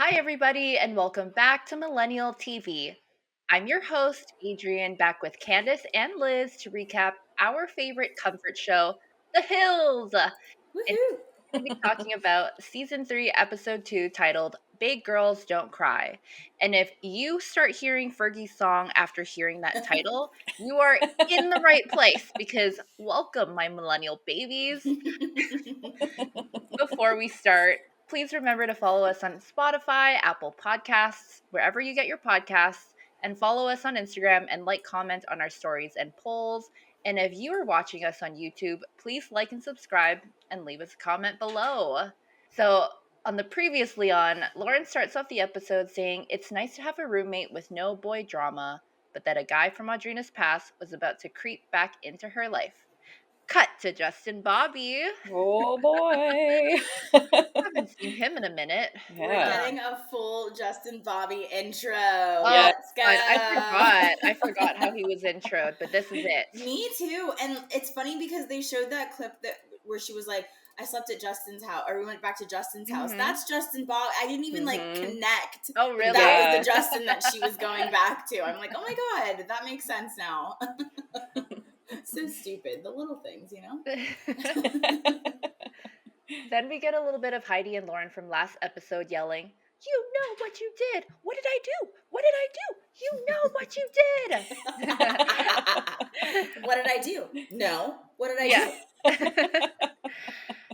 Hi, everybody, and welcome back to Millennial TeaV. I'm your host, Adrian, back with Candace and Liz to recap our favorite comfort show, The Hills. And Woohoo! we're going to be talking about season 3, episode 2, titled Big Girls Don't Cry. And if you start hearing Fergie's song after hearing that title, you are in the right place because welcome, my millennial babies. Before we start, please remember to follow us on Spotify, Apple Podcasts, wherever you get your podcasts, and follow us on Instagram and comment on our stories and polls. And if you are watching us on YouTube, please like and subscribe and leave us a comment below. So, on the previously on, Lauren starts off the episode saying it's nice to have a roommate with no boy drama, but that a guy from Audrina's past was about to creep back into her life. Cut to Justin Bobby. Oh boy. Haven't seen him in a minute. We're getting a full Justin Bobby intro. Oh, Let's go. God, I forgot how he was introed, but this is it. Me too. And it's funny because they showed that clip where she was like, I slept at Justin's house, or we went back to Justin's house. Mhm. That's Justin Bobby. I didn't even connect. Oh, really? That was the Justin that she was going back to. I'm like, oh my God, that makes sense now. So stupid. The little things, you know? Then we get a little bit of Heidi and Lauren from last episode yelling, "You know what you did! What did I do? What did I do? You know what you did!" What did I do? No. What did I do?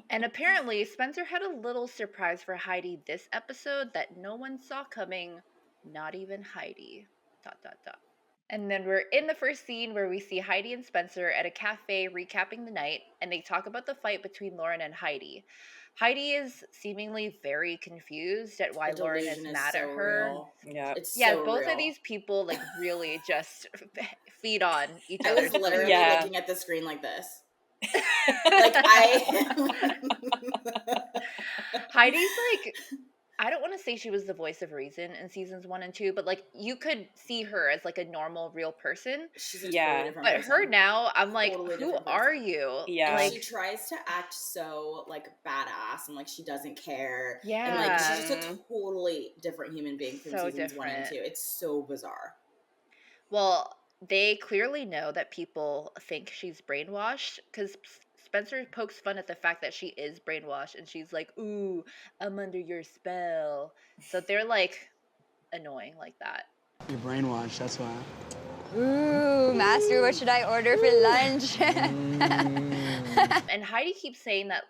And apparently, Spencer had a little surprise for Heidi this episode that no one saw coming, not even Heidi. ... And then we're in the first scene where we see Heidi and Spencer at a cafe recapping the night, and they talk about the fight between Lauren and Heidi. Heidi is seemingly very confused at why Lauren is mad at her. Real. Yeah. It's Yeah, so both real. of these people really just feed on each I other. was literally looking at the screen like this. Heidi's I don't want to say she was the voice of reason in seasons 1 and 2, but you could see her as a normal, real person. She's a totally different person. But her now, I'm Totally who are you? Yeah. And she tries to act so badass and she doesn't care. Yeah. And she's just a totally different human being from So seasons 1 and 2. It's so bizarre. Well, they clearly know that people think she's brainwashed because Spencer pokes fun at the fact that she is brainwashed, and she's like, "Ooh, I'm under your spell." So they're annoying like that. You're brainwashed, that's why. Ooh, Master, what should I order for lunch? And Heidi keeps saying that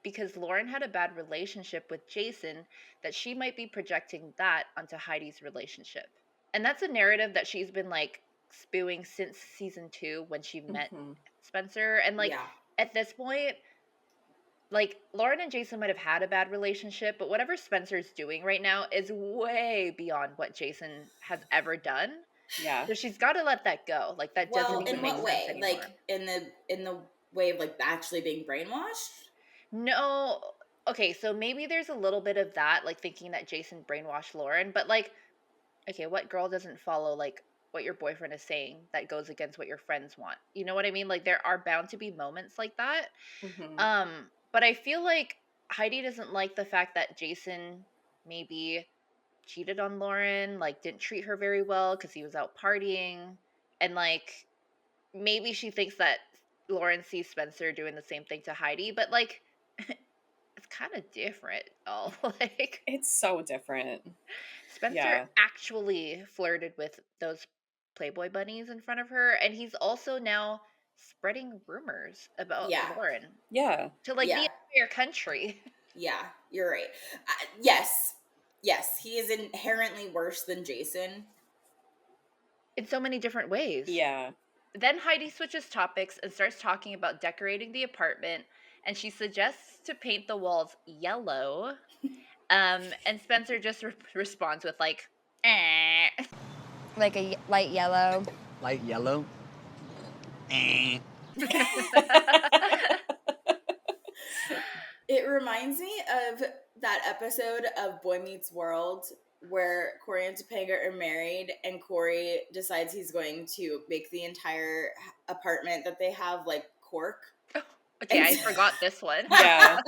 because Lauren had a bad relationship with Jason, that she might be projecting that onto Heidi's relationship. And that's a narrative that she's been spewing since season 2 when she met Spencer. And at this point, Lauren and Jason might have had a bad relationship, but whatever Spencer's doing right now is way beyond what Jason has ever done. Yeah. So she's got to let that go. That doesn't even make sense anymore. in the way of actually being brainwashed? No. Okay, so maybe there's a little bit of that, thinking that Jason brainwashed Lauren, but okay, what girl doesn't follow what your boyfriend is saying that goes against what your friends want? You know what I mean? There are bound to be moments like that. But I feel like Heidi doesn't like the fact that Jason maybe cheated on Lauren, didn't treat her very well because he was out partying, and maybe she thinks that Lauren sees Spencer doing the same thing to Heidi, but it's kind of different. It's so different. Spencer actually flirted with those Playboy bunnies in front of her, and he's also now spreading rumors about Lauren. Yeah. To the entire country. Yeah, you're right. Yes, he is inherently worse than Jason. In so many different ways. Yeah. Then Heidi switches topics and starts talking about decorating the apartment, and she suggests to paint the walls yellow. And Spencer just responds with eh. Like a light yellow. Light yellow? It reminds me of that episode of Boy Meets World where Corey and Topanga are married, and Corey decides he's going to make the entire apartment that they have cork. Okay, I forgot this one. Yeah.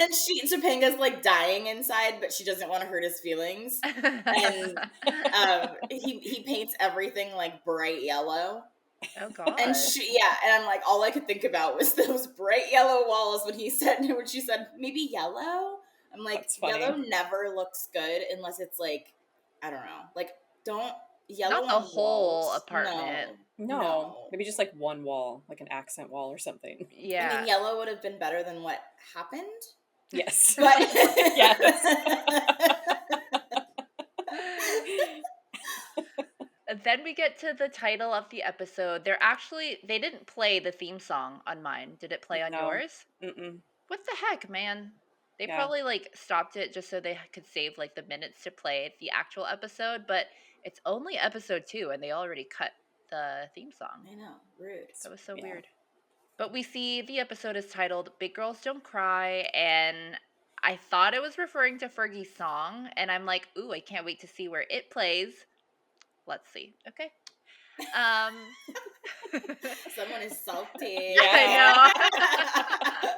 And Topanga's like dying inside, but she doesn't want to hurt his feelings. And he paints everything like bright yellow. Oh god. And and I'm like, all I could think about was those bright yellow walls when she said maybe yellow. I'm like, yellow never looks good unless it's like, I don't know, like yellow not the on whole walls. apartment. No, maybe just like one wall, like an accent wall or something. Yeah. I mean, yellow would have been better than what happened. Yes. But yes. Then we get to the title of the episode. They didn't play the theme song on mine. Did it play on yours? Mm-mm. What the heck, man? They probably like stopped it just so they could save like the minutes to play the actual episode, but it's only episode 2 and they already cut the theme song. I know, rude. That was so weird. But we see the episode is titled Big Girls Don't Cry, and I thought it was referring to Fergie's song, and I'm like, ooh, I can't wait to see where it plays. Let's see. Okay. Someone is salty. Yeah, I know.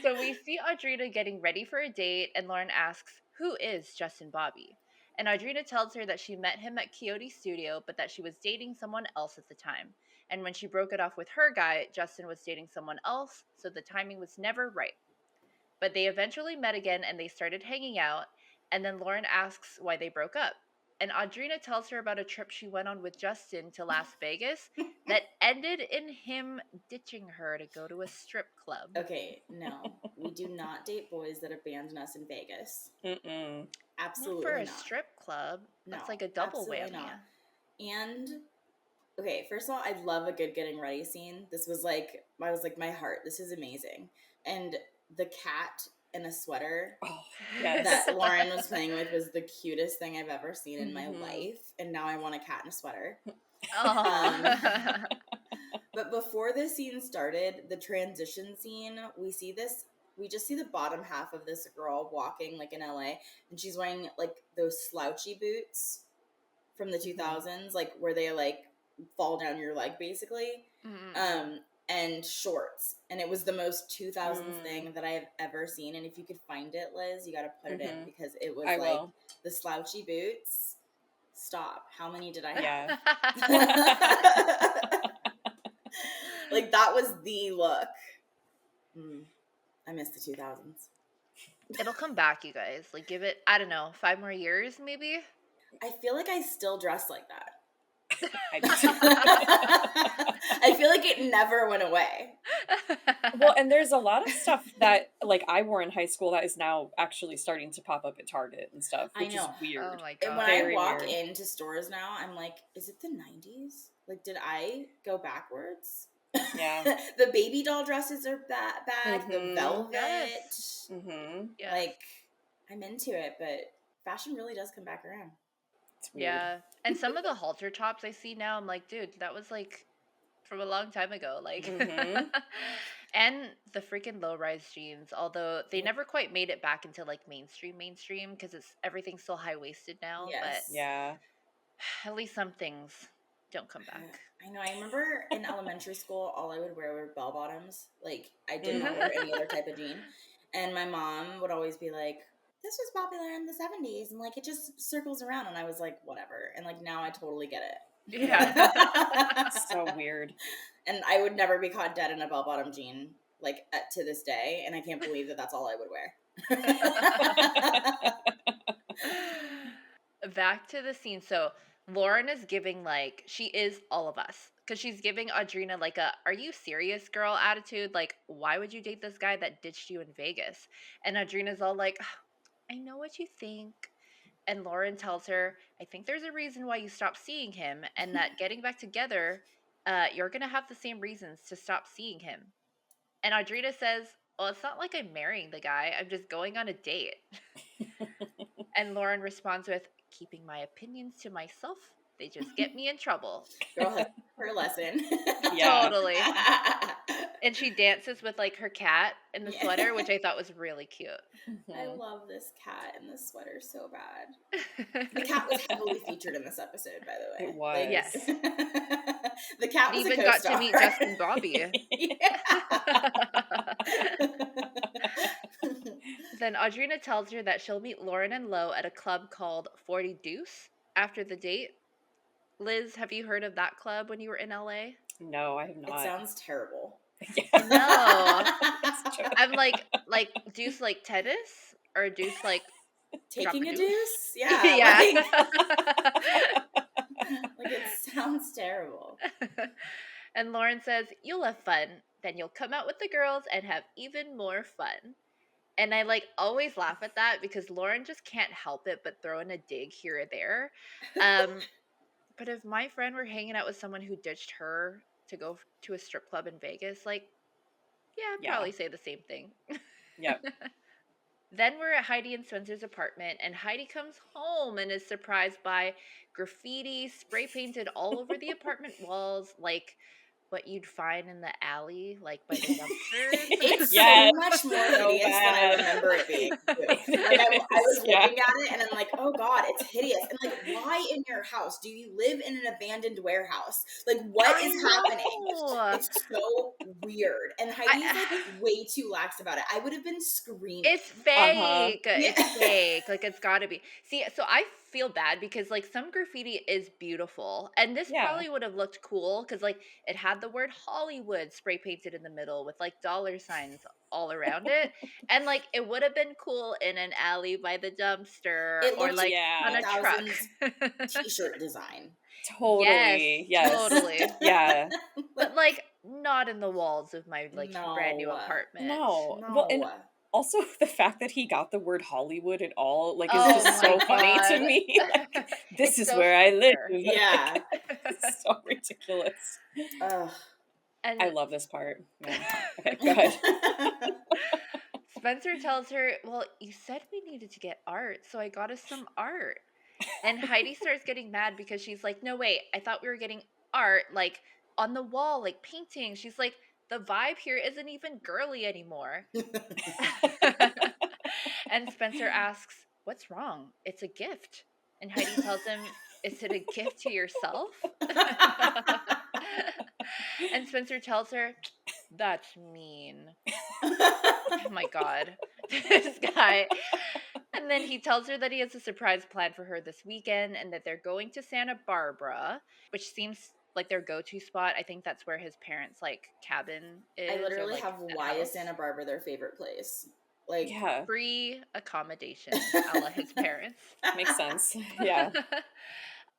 So we see Audrina getting ready for a date, and Lauren asks, who is Justin Bobby? And Audrina tells her that she met him at Coyote Studio, but that she was dating someone else at the time. And when she broke it off with her guy, Justin was dating someone else, so the timing was never right. But they eventually met again, and they started hanging out, and then Lauren asks why they broke up. And Audrina tells her about a trip she went on with Justin to Las Vegas that ended in him ditching her to go to a strip club. Okay, no. We do not date boys that abandon us in Vegas. Mm-mm. Absolutely not for a not. Strip club. No, that's like a double whammy. Not. And, okay, first of all, I love a good getting ready scene. This was like, I was like, my heart, this is amazing. And the cat in a sweater that Lauren was playing with was the cutest thing I've ever seen in my life. And now I want a cat in a sweater. But before this scene started, the transition scene, we just see the bottom half of this girl walking like in LA, and she's wearing like those slouchy boots from the 2000s, like where they like fall down your leg basically. And shorts, and it was the most 2000s thing that I have ever seen. And if you could find it, Liz, you got to put it in, because it was the slouchy boots. Stop. How many did I have? Like, that was the look. I miss the 2000s. It'll come back, you guys. Like, give it, I don't know, 5 more years maybe. I feel like I still dress like that. I feel like it never went away. Well, and there's a lot of stuff that like I wore in high school that is now actually starting to pop up at Target and stuff, which is weird. Oh my god! And when I walk into stores now, I'm like, is it the 90s? Like, did I go backwards? Yeah. The baby doll dresses are back. The velvet. Yes. Like, I'm into it, but fashion really does come back around. Yeah. And some of the halter tops I see now, I'm like, dude, that was like from a long time ago. Like, and the freaking low-rise jeans, although they never quite made it back into like mainstream because everything's still high-waisted now. Yes. But yeah, at least some things don't come back. I know. I remember in elementary school, all I would wear were bell bottoms. Like, I did not wear any other type of jean. And my mom would always be like, this was popular in the 70s, and like it just circles around. And I was like, whatever. And like now I totally get it. Yeah. So weird. And I would never be caught dead in a bell bottom jean, like to this day. And I can't believe that that's all I would wear. Back to the scene. So Lauren is giving like, she is all of us. Because she's giving Audrina like a, are you serious, girl attitude? Like, why would you date this guy that ditched you in Vegas? And Audrina's all like, I know what you think. And Lauren tells her, I think there's a reason why you stopped seeing him, and that getting back together, you're going to have the same reasons to stop seeing him. And Audrina says, well, it's not like I'm marrying the guy. I'm just going on a date. And Lauren responds with, keeping my opinions to myself, they just get me in trouble. Girl, her lesson. Yeah. Totally. And she dances with like her cat in the sweater, which I thought was really cute. I love this cat in this sweater so bad. The cat was heavily featured in this episode, by the way. It was. Yes. The cat was even a got co-star. to meet Justin Bobby. Yeah. Then Audrina tells her that she'll meet Lauren and Lo at a club called 40 Deuce after the date. Liz, have you heard of that club when you were in LA? No, I have It not. sounds terrible. I know. It's true. I'm like deuce like tennis or deuce like Taking drop a deuce? deuce? Yeah. Yeah. Like it sounds terrible. And Lauren says, "You'll have fun. Then you'll come out with the girls and have even more fun." And I like always laugh at that because Lauren just can't help it but throw in a dig here or there. But if my friend were hanging out with someone who ditched her to go to a strip club in Vegas, like, yeah, I'd probably say the same thing. Yep. Then we're at Heidi and Spencer's apartment, and Heidi comes home and is surprised by graffiti spray painted all over the apartment walls, like what you'd find in the alley, like by the dumpsters. It's Yes. so much more hideous than I bad. remember it being. Too. It Like I was is, yeah. looking at it and I'm like, oh god, it's hideous. And like, why in your house do you live in an abandoned warehouse? Like, what is happening? It's so weird. And Heidi's like way too lax about it. I would have been screaming. It's fake. It's fake. Like, it's gotta be. See, so I feel bad because like some graffiti is beautiful, and this probably would have looked cool because like it had the word Hollywood spray painted in the middle with like dollar signs all around it, and like it would have been cool in an alley by the dumpster It or looked like on a truck. 2000s t-shirt design. Totally. Yes. Totally. Yeah. But like not in the walls of my like brand new apartment. No. Well, and also the fact that he got the word Hollywood at all, like, is Oh just so my funny to God. me. Like, this It's is so where I live. fair. Yeah. It's so ridiculous. Ugh. And I love this part. Yeah. Okay, go ahead. Spencer tells her, "Well, you said we needed to get art, so I got us some art." And Heidi starts getting mad because she's like, "No, wait, I thought we were getting art, like on the wall, like painting." She's like, "The vibe here isn't even girly anymore." And Spencer asks, "What's wrong? It's a gift." And Heidi tells him, "Is it a gift to yourself?" And Spencer tells her, "That's mean." Oh my God. This guy. And then he tells her that he has a surprise plan for her this weekend and that they're going to Santa Barbara, which seems like their go-to spot. I think that's where his parents' like cabin is. I literally like, have why is Santa Barbara their favorite place? Like, Yeah. Free accommodation a la his parents. Makes sense. Yeah.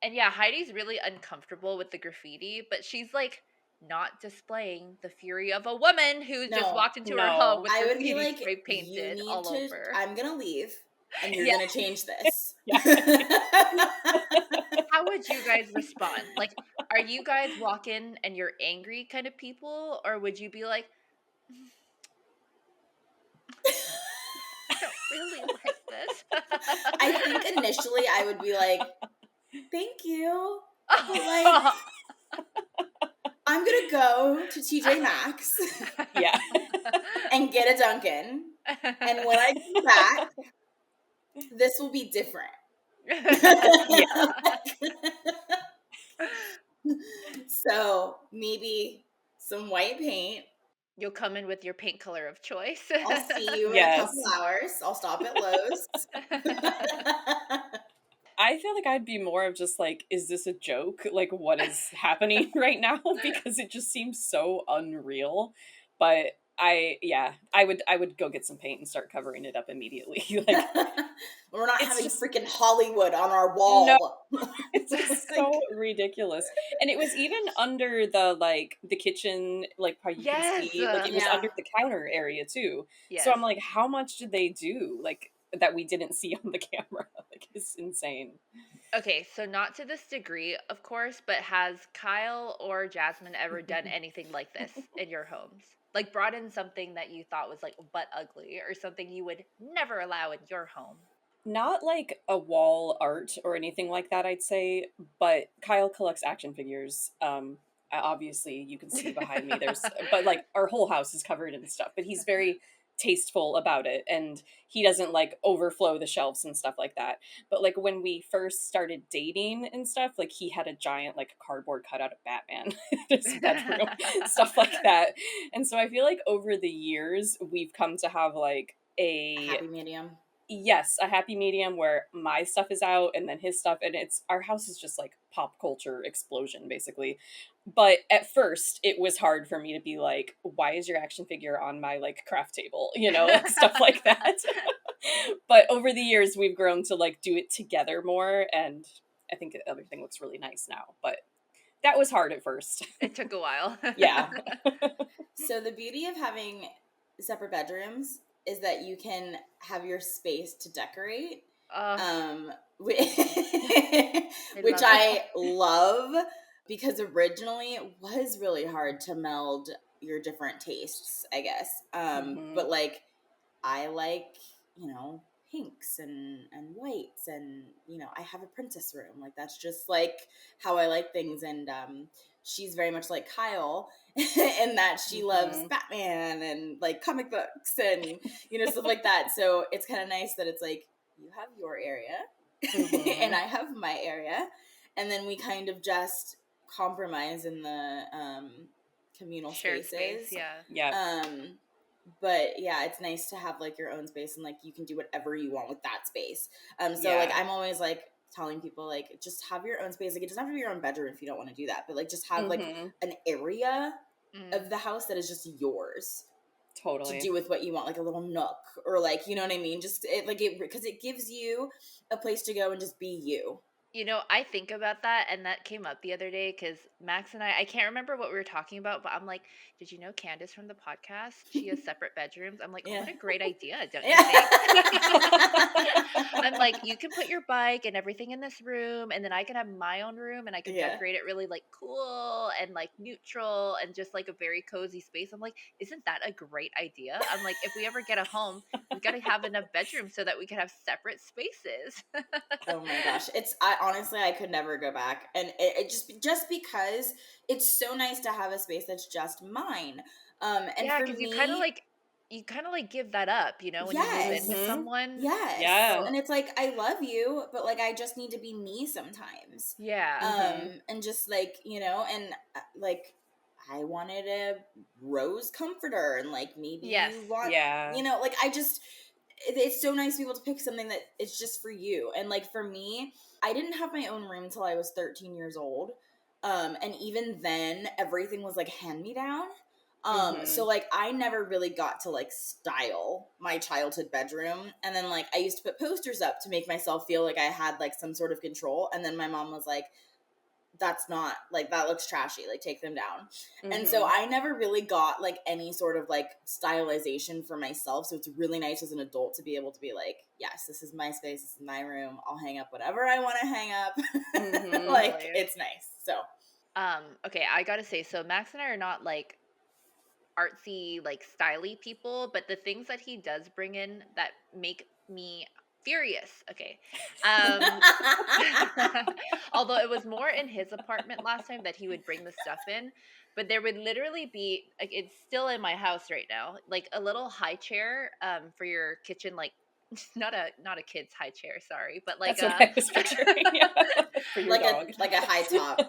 And yeah, Heidi's really uncomfortable with the graffiti, but she's like not displaying the fury of a woman who's just walked into her home with I would be graffiti like, spray painted all over. I'm gonna leave and you're gonna change this. How would you guys respond? Like, are you guys walk in and you're angry kind of people, or would you be like, I don't really like this? I think initially I would be like, thank you. But like, I'm gonna go to TJ Maxx and get a Dunkin'. And when I come back, this will be different. So maybe some white paint. You'll come in with your paint color of choice. I'll see you in a couple hours. I'll stop at Lowe's. I feel like I'd be more of just like, is this a joke? Like, what is happening right now? Because it just seems so unreal. But I would go get some paint and start covering it up immediately. Like, we're not having freaking Hollywood on our wall. No, it's just so ridiculous. And it was even under the kitchen, like how you can see, like it was under the counter area too. So I'm like, how much did they do? Like that we didn't see on the camera? Like it's insane. Okay, so not to this degree, of course, but has Kyle or Jasmine ever done anything like this in your homes? Like brought in something that you thought was like butt ugly or something you would never allow in your home? Not like a wall art or anything like that, I'd say, but Kyle collects action figures. Obviously you can see behind me but like our whole house is covered in stuff, but he's very tasteful about it, and he doesn't like overflow the shelves and stuff like that. But like when we first started dating and stuff, like he had a giant like cardboard cutout of Batman in his bedroom, stuff like that. And so I feel like over the years we've come to have like A happy medium. Yes, a happy medium where my stuff is out and then his stuff, and it's our house is just like pop culture explosion basically. But at first it was hard for me to be like, why is your action figure on my like craft table, you know, like stuff like that. But over the years we've grown to like do it together more, and I think everything looks really nice now, but that was hard at first. It took a while. Yeah. So the beauty of having separate bedrooms is that you can have your space to decorate, which I love, because originally it was really hard to meld your different tastes, I guess. But like, I like, you know, pinks and whites, and, you know, I have a princess room. Like, that's just like how I like things. And she's very much like Kyle in that she loves Batman and like comic books and, you know, stuff like that. So it's kind of nice that it's like, you have your area and I have my area, and then we kind of just compromise in the communal shared spaces. space, yeah. But yeah, it's nice to have like your own space, and like you can do whatever you want with that space. So like I'm always like telling people, like, just have your own space. Like, it doesn't have to be your own bedroom if you don't want to do that, but like just have like an area of the house that is just yours. Totally. To do with what you want, like a little nook, or like, you know what I mean? Just because it gives you a place to go and just be you. You know, I think about that, and that came up the other day because Max and I can't remember what we were talking about, but I'm like, did you know Candace from the podcast? She has separate bedrooms. I'm like, what a great idea, don't you think? I'm like, you can put your bike and everything in this room, and then I can have my own room, and I can decorate it really like cool and like neutral and just like a very cozy space. I'm like, isn't that a great idea? I'm like, if we ever get a home, we've got to have enough bedrooms so that we can have separate spaces. Oh my gosh. Honestly, I could never go back. And it just because it's so nice to have a space that's just mine. And yeah, for because me, you kind of like give that up, you know, when you move in with someone. Yes. Yeah. And it's like, I love you, but like, I just need to be me sometimes. Yeah. And just like, you know, and like, I wanted a rose comforter, and like, maybe you want, you know, like, it's so nice to be able to pick something that is just for you. And like, for me, I didn't have my own room until I was 13 years old. And even then everything was like hand me down. So like, I never really got to like style my childhood bedroom. And then like, I used to put posters up to make myself feel like I had like some sort of control. And then my mom was like, that's not, like, that looks trashy, like, take them down. And so I never really got like any sort of like stylization for myself. So it's really nice as an adult to be able to be like, yes, this is my space, this is my room, I'll hang up whatever I want to hang up. Like, it's nice. So okay, I gotta say, so Max and I are not like artsy, like styly people, but the things that he does bring in that make me furious. Okay. Although it was more in his apartment last time that he would bring the stuff in, but there would literally be like, it's still in my house right now, like a little high chair for your kitchen, like not a kid's high chair, sorry, but like that's what I was picturing. For your like dog. like a high top.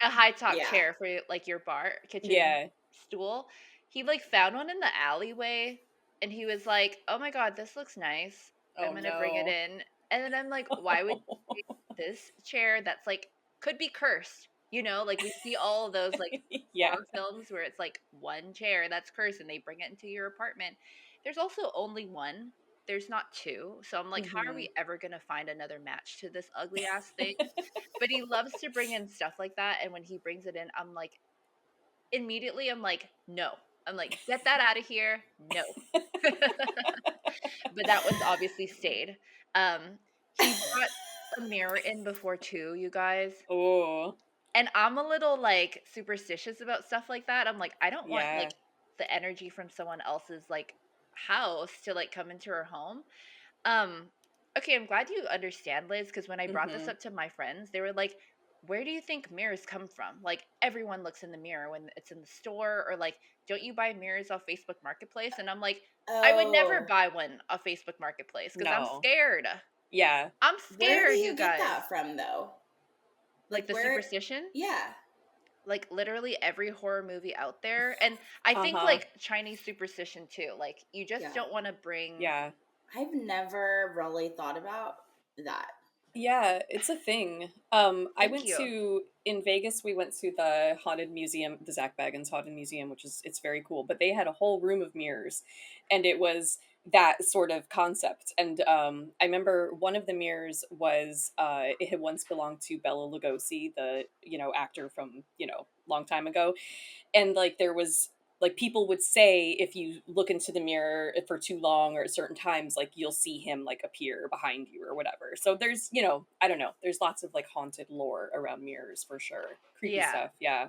A high top chair for like your bar kitchen stool. He like found one in the alleyway, and he was like, "Oh my god, this looks nice. I'm gonna bring it in." And then I'm like, "Why would you bring this chair that's like could be cursed?" You know, like we see all of those like horror films where it's like one chair that's cursed, and they bring it into your apartment. There's also only one. There's not two. So I'm like, how are we ever gonna find another match to this ugly ass thing? But he loves to bring in stuff like that, and when he brings it in, I'm like, immediately, I'm like, no. I'm like, get that out of here. No. But that one's obviously stayed. He brought a mirror in before too, you guys. Oh. And I'm a little like superstitious about stuff like that. I'm like, I don't want like the energy from someone else's like house to like come into her home. Okay, I'm glad you understand, Liz, because when I brought this up to my friends, they were like, where do you think mirrors come from? Like, everyone looks in the mirror when it's in the store, or like, don't you buy mirrors off Facebook Marketplace? And I'm like, I would never Oh, buy one off Facebook Marketplace because I'm No. scared. Yeah. I'm where do scared, you you get guys. that from, though? Like, Like, the where? superstition? Yeah. Like, literally every horror movie out there. And I think, Uh-huh. like, Chinese superstition too. Like, you just Yeah. don't want to bring. Yeah. I've never really thought about that. Yeah, it's a thing. I Thank went you. to in Vegas. We went to the haunted museum, the Zach Baggins haunted museum, which is it's very cool. But they had a whole room of mirrors, and it was that sort of concept. And I remember one of the mirrors was it had once belonged to Bela Lugosi, the actor from long time ago, and like there was like people would say if you look into the mirror for too long or at certain times like you'll see him like appear behind you or whatever. So there's I don't know, there's lots of like haunted lore around mirrors for sure. Creepy Yeah. stuff. Yeah.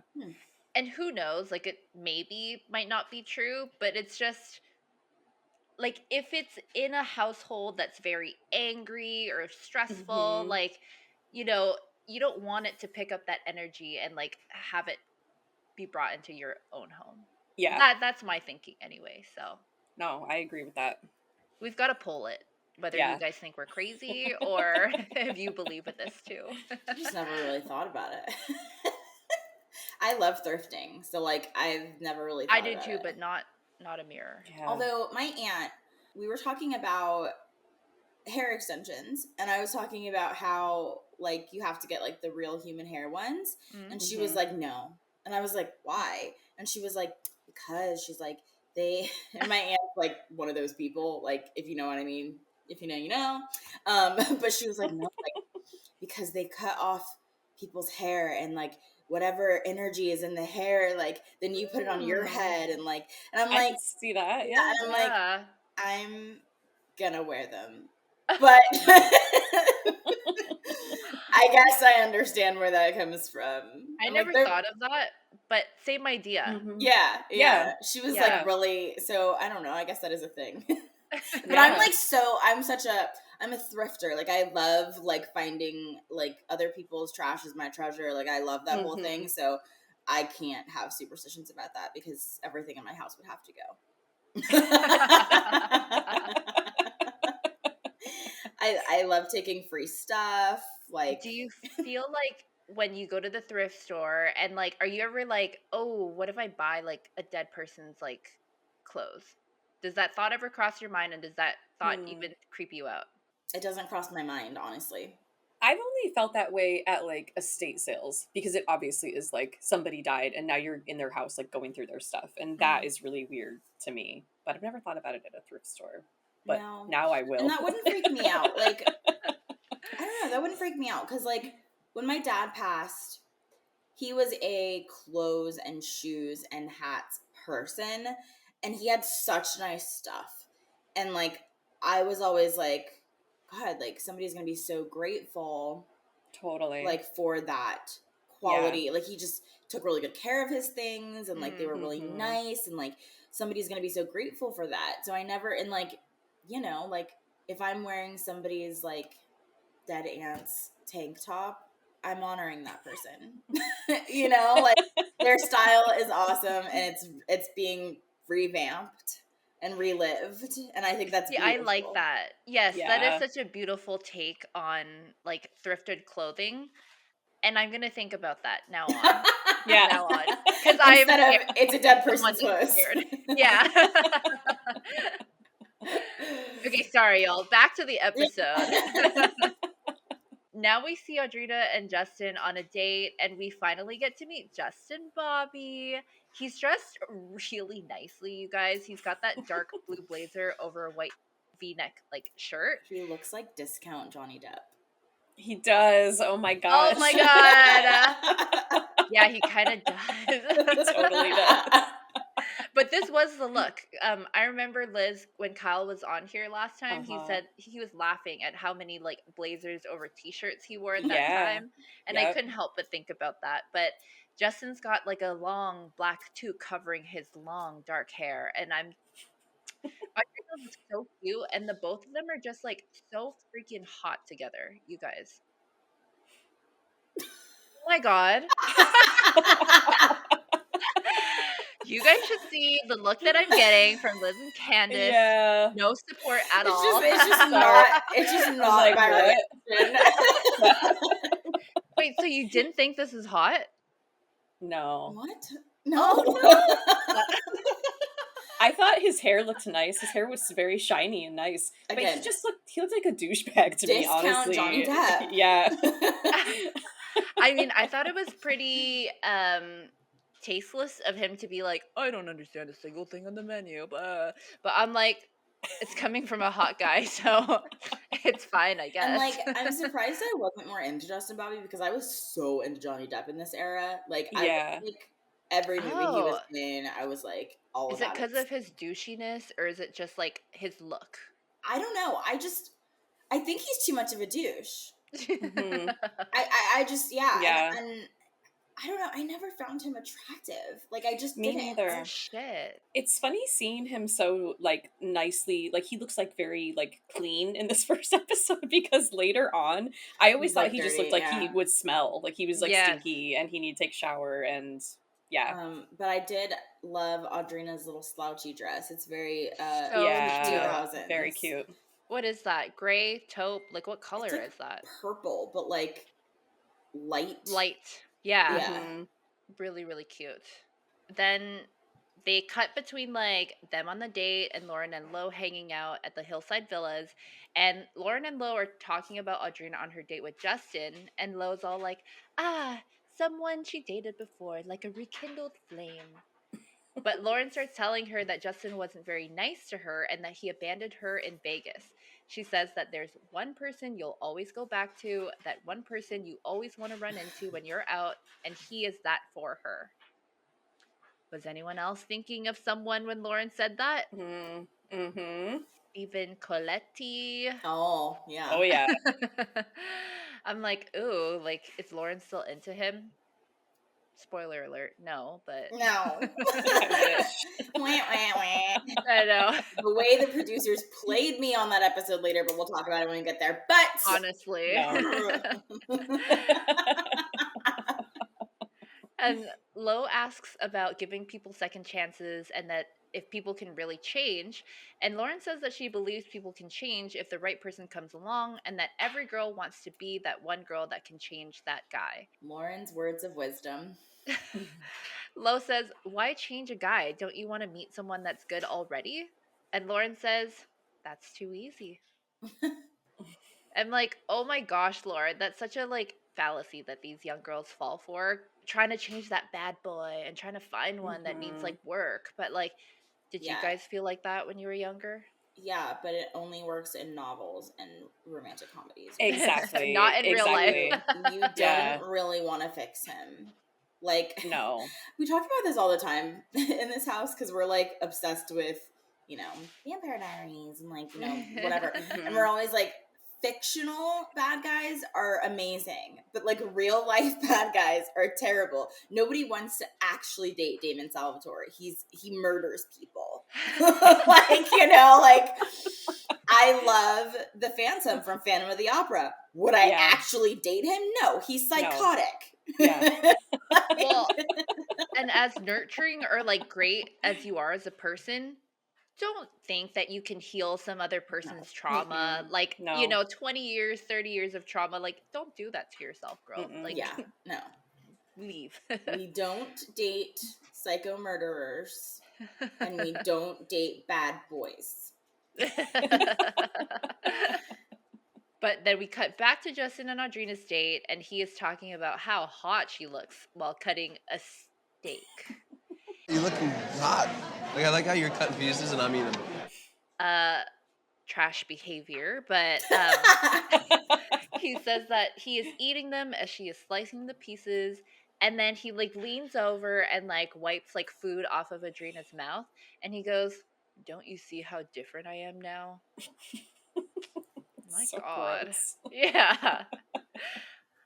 And who knows? Like, it maybe might not be true, but it's just like, if it's in a household that's very angry or stressful, Hmm. like, you know, you don't want it to pick up that energy and like have it be brought into your own home. Yeah. That's my thinking anyway. So No, I agree with that. we've got to pull it, whether you Yeah. guys think we're crazy or if you believe in this too. I just never really thought about it. I love thrifting, so like I've never really I thought do about too, it. but not a mirror. Yeah. Although my aunt, we were talking about hair extensions, and I was talking about how like you have to get like the real human hair ones, Mm. and she was like, no, and I was like, why? And she was like, because she's like they and my aunt's like one of those people, like if you know what I mean, if you know you know, but she was like, no, like because they cut off people's hair and like whatever energy is in the hair, like then you put it on your Mm. head and like, and I'm I like, could see that. yeah, Yeah. and I'm like, Yeah. I'm gonna wear them, but I guess I understand where that comes from. I I'm like, never they're thought of that, but same idea. Hmm. yeah, Yeah. yeah. She was Yeah. like really, so I don't know. I guess that is a thing. But I'm Yeah. like I'm a thrifter. Like I love like finding like other people's trash is my treasure. Like I love that whole thing. Hmm. So I can't have superstitions about that because everything in my house would have to go. I love taking free stuff. Like Do you feel like when you go to the thrift store and like, are you ever like, oh, what if I buy like a dead person's like clothes? Does that thought ever cross your mind, and does that thought Hmm. even creep you out? it doesn't cross my mind, honestly. I've only felt that way at like estate sales because it obviously is like somebody died and now you're in their house like going through their stuff, and that is really weird to me. But I've never thought about it at a thrift store. But No. now I And will. that wouldn't freak me out. Like I don't know, that wouldn't freak me out because like when my dad passed, he was a clothes and shoes and hats person, and he had such nice stuff. And like I was always like, God, like somebody's gonna be so grateful Totally. like for that Yeah. quality. Like he just took really good care of his things, and like they were really Hmm. nice, and like somebody's gonna be so grateful for that. So I never, and like, like if I'm wearing somebody's like dead aunt's tank top, I'm honoring that person. Like their style is awesome, and it's being revamped and relived, and I think that's See, I like beautiful. that. Yes, that is Yeah. such a beautiful take on like thrifted clothing, and I'm gonna think about that now on. Yeah. Now on, because I am Instead scared. of it's a dead Someone person's that's puss. scared. Yeah. Okay, sorry, y'all. Back to the episode. Now we see Audrina and Justin on a date, and we finally get to meet Justin Bobby. He's dressed really nicely, you guys. He's got that dark blue blazer over a white V-neck like shirt. He looks like discount Johnny Depp. He does. Oh my Oh gosh. my god. Yeah, he kind of does. Totally does. But this was the look. I remember Liz when Kyle was on here last time. He Uh-huh. said he was laughing at how many like blazers over t-shirts he wore at that Yeah. time, and I Yep. couldn't help but think about that. But Justin's got like a long black toque covering his long dark hair, and I think it looks so cute, and the both of them are just like so freaking hot together, you guys. my God. You guys should see the look that I'm getting from Liz and Candace. Yeah. No support at all. It's just not like, my reaction. Wait, so you didn't think this is hot? No. What? No. Oh, no. I thought his hair looked nice. His hair was very shiny and nice. But Again, he looked like a douchebag to me, honestly. Johnny Depp. Yeah. I mean, I thought it was pretty tasteless of him to be like, I don't understand a single thing on the menu, but I'm like, it's coming from a hot guy, so it's fine, I guess. And like, I'm surprised I wasn't more into Justin Bobby because I was so into Johnny Depp in this era. Like, Yeah. every movie he was in, I was like all Is about it because of his douchiness, or is it just like his look? I don't know. I think he's too much of a douche. Mm-hmm. I just Yeah. And I don't know. I never found him attractive. Like I just Me didn't. neither. Oh, shit. It's funny seeing him so like nicely, like he looks like very like clean in this first episode because later on, I always thought like he just dirty, looked like he would smell, like he was like Yes. stinky and he needed to take a shower and yeah. But I did love Audrina's little slouchy dress. It's very So yeah, 2000s. very cute. What is that? Gray, taupe? Like what color It's like is that? purple, but like light. Yeah. Yeah. Mhm. Really, really cute. Then they cut between like them on the date and Lauren and Lo hanging out at the Hillside Villas. And Lauren and Lo are talking about Audrina on her date with Justin. And Lo's all like, someone she dated before, like a rekindled flame. But Lauren starts telling her that Justin wasn't very nice to her and that he abandoned her in Vegas. She says that there's one person you'll always go back to, that one person you always want to run into when you're out, and he is that for her. Was anyone else thinking of someone when Lauren said that? Mm-hmm. Stephen Coletti. Oh, yeah. Oh yeah. I'm like, ooh, like, is Lauren still into him? Spoiler alert, no, but... No. I wish. I know. The way the producers played me on that episode later, but we'll talk about it when we get there. But Honestly. No. And Lo asks about giving people second chances and that if people can really change. And Lauren says that she believes people can change if the right person comes along and that every girl wants to be that one girl that can change that guy. Lauren's words of wisdom. Lo says, why change a guy? Don't you want to meet someone that's good already? And Lauren says, that's too easy. I'm like, oh my gosh, Lauren, that's such a like fallacy that these young girls fall for, trying to change that bad boy and trying to find one that needs like work. But like, did you guys feel like that when you were younger? Yeah, but it only works in novels and romantic comedies. Exactly. Not in real life. You don't really want to fix him. Like, no. We talk about this all the time in this house because we're like obsessed with, Vampire Diaries and like, whatever. And we're always like, fictional bad guys are amazing, but like real life bad guys are terrible. Nobody wants to actually date Damon Salvatore. He murders people. I love the Phantom from Phantom of the Opera. Would I actually date him? No, he's psychotic. No. Yeah. Well, and as nurturing or like great as you are as a person, don't think that you can heal some other person's trauma. Like, 20 years, 30 years of trauma. Like, don't do that to yourself, girl. Like, no. Leave. We don't date psycho murderers, and we don't date bad boys. But then we cut back to Justin and Audrina's date, and he is talking about how hot she looks while cutting a steak. You're looking hot. Like, I like how you're cutting pieces and I'm eating them. Trash behavior, but he says that he is eating them as she is slicing the pieces, and then he like leans over and like wipes like food off of Audrina's mouth, and he goes, "Don't you see how different I am now?" My God. Gross. Yeah.